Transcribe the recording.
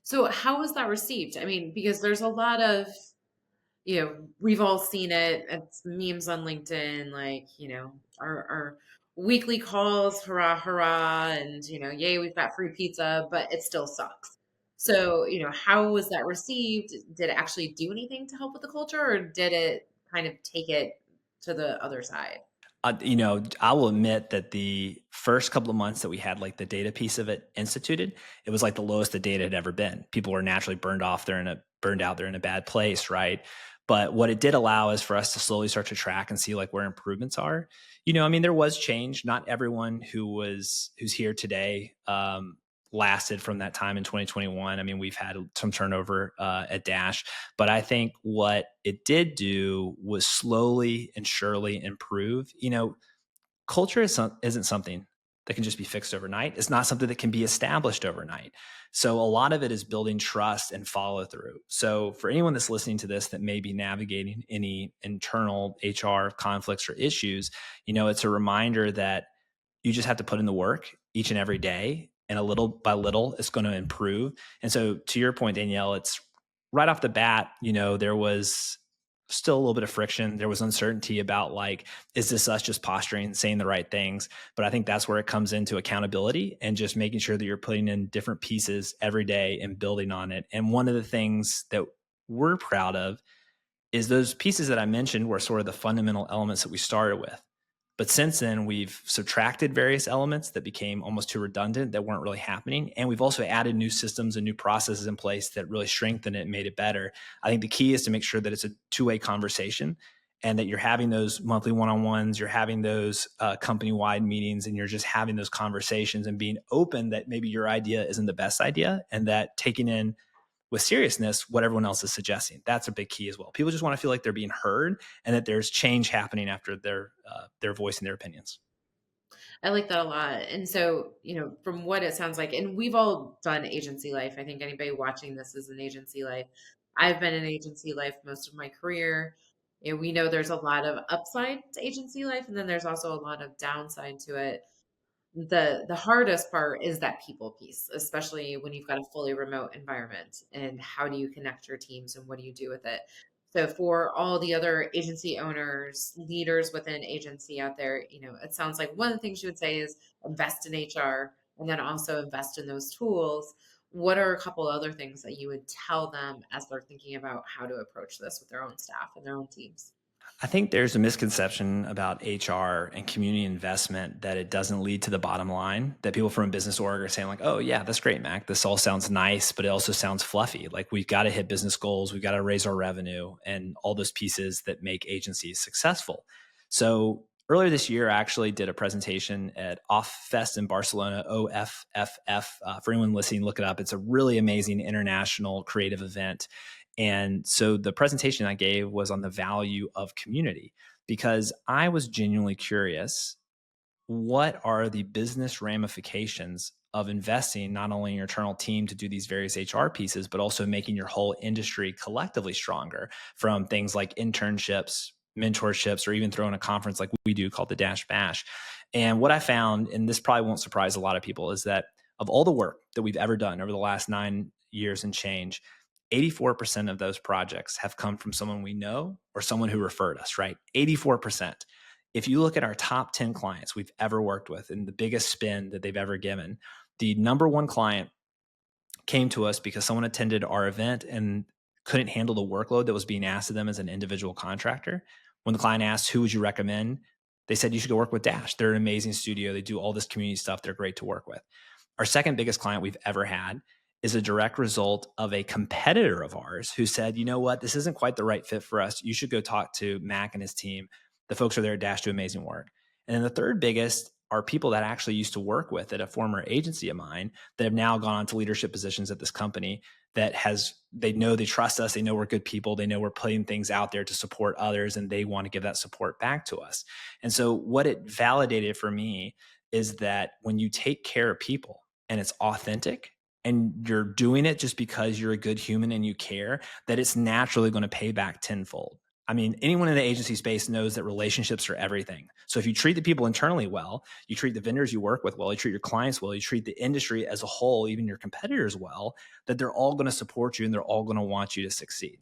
So how was that received? I mean, because there's a lot of, we've all seen it. It's memes on LinkedIn, like, our weekly calls, hurrah, hurrah, and, yay, we've got free pizza, but it still sucks. So, how was that received? Did it actually do anything to help with the culture, or did it kind of take it to the other side? I will admit that the first couple of months that we had like the data piece of it instituted, it was like the lowest the data had ever been. People were naturally burned out. They're in a bad place, right? But what it did allow is for us to slowly start to track and see like where improvements are. I mean, there was change. Not everyone who's here today lasted from that time in 2021. I mean, we've had some turnover at Dash, but I think what it did do was slowly and surely improve. Culture isn't something that can just be fixed overnight. It's not something that can be established overnight. So a lot of it is building trust and follow through. So for anyone that's listening to this that may be navigating any internal HR conflicts or issues, it's a reminder that you just have to put in the work each and every day, and a little by little it's going to improve. And so to your point, Danielle, it's right off the bat, there was still a little bit of friction. There was uncertainty about like, is this us just posturing, saying the right things? But I think that's where it comes into accountability and just making sure that you're putting in different pieces every day and building on it. And one of the things that we're proud of is those pieces that I mentioned were sort of the fundamental elements that we started with. But since then, we've subtracted various elements that became almost too redundant, that weren't really happening. And we've also added new systems and new processes in place that really strengthened it and made it better. I think the key is to make sure that it's a two-way conversation and that you're having those monthly one-on-ones, you're having those company-wide meetings, and you're just having those conversations and being open that maybe your idea isn't the best idea, and that taking in with seriousness what everyone else is suggesting. That's a big key as well. People just want to feel like they're being heard and that there's change happening after their voicing their opinions. I like that a lot. And so, from what it sounds like, and we've all done agency life. I think anybody watching this is an agency life. I've been in agency life most of my career. We know there's a lot of upside to agency life, and then there's also a lot of downside to it. The hardest part is that people piece, especially when you've got a fully remote environment, and how do you connect your teams and what do you do with it? So for all the other agency owners, leaders within agency out there, it sounds like one of the things you would say is invest in HR and then also invest in those tools. What are a couple other things that you would tell them as they're thinking about how to approach this with their own staff and their own teams? I think there's a misconception about HR and community investment that it doesn't lead to the bottom line. That people from a business org are saying like, "Oh yeah, that's great, Mac. This all sounds nice, but it also sounds fluffy. Like we've got to hit business goals, we've got to raise our revenue, and all those pieces that make agencies successful." So earlier this year, I actually did a presentation at Off Fest in Barcelona, OFFF. For anyone listening, look it up. It's a really amazing international creative event. And so the presentation I gave was on the value of community because I was genuinely curious, what are the business ramifications of investing not only in your internal team to do these various HR pieces, but also making your whole industry collectively stronger, from things like internships, mentorships, or even throwing a conference like we do called the Dash Bash. And what I found, and this probably won't surprise a lot of people, is that of all the work that we've ever done over the last 9 years and change, 84% of those projects have come from someone we know or someone who referred us, right? 84%. If you look at our top 10 clients we've ever worked with and the biggest spend that they've ever given, the number one client came to us because someone attended our event and couldn't handle the workload that was being asked of them as an individual contractor. When the client asked, who would you recommend? They said, you should go work with Dash. They're an amazing studio. They do all this community stuff. They're great to work with. Our second biggest client we've ever had is a direct result of a competitor of ours who said, you know what, this isn't quite the right fit for us. You should go talk to Mac and his team. The folks are there at Dash do amazing work. And then the third biggest are people that I actually used to work with at a former agency of mine that have now gone on to leadership positions at this company they know they trust us. They know we're good people. They know we're putting things out there to support others, and they want to give that support back to us. And so what it validated for me is that when you take care of people and it's authentic and you're doing it just because you're a good human and you care, that it's naturally going to pay back tenfold. I mean, anyone in the agency space knows that relationships are everything. So if you treat the people internally well, you treat the vendors you work with well, you treat your clients well, you treat the industry as a whole, even your competitors well, that they're all going to support you and they're all going to want you to succeed.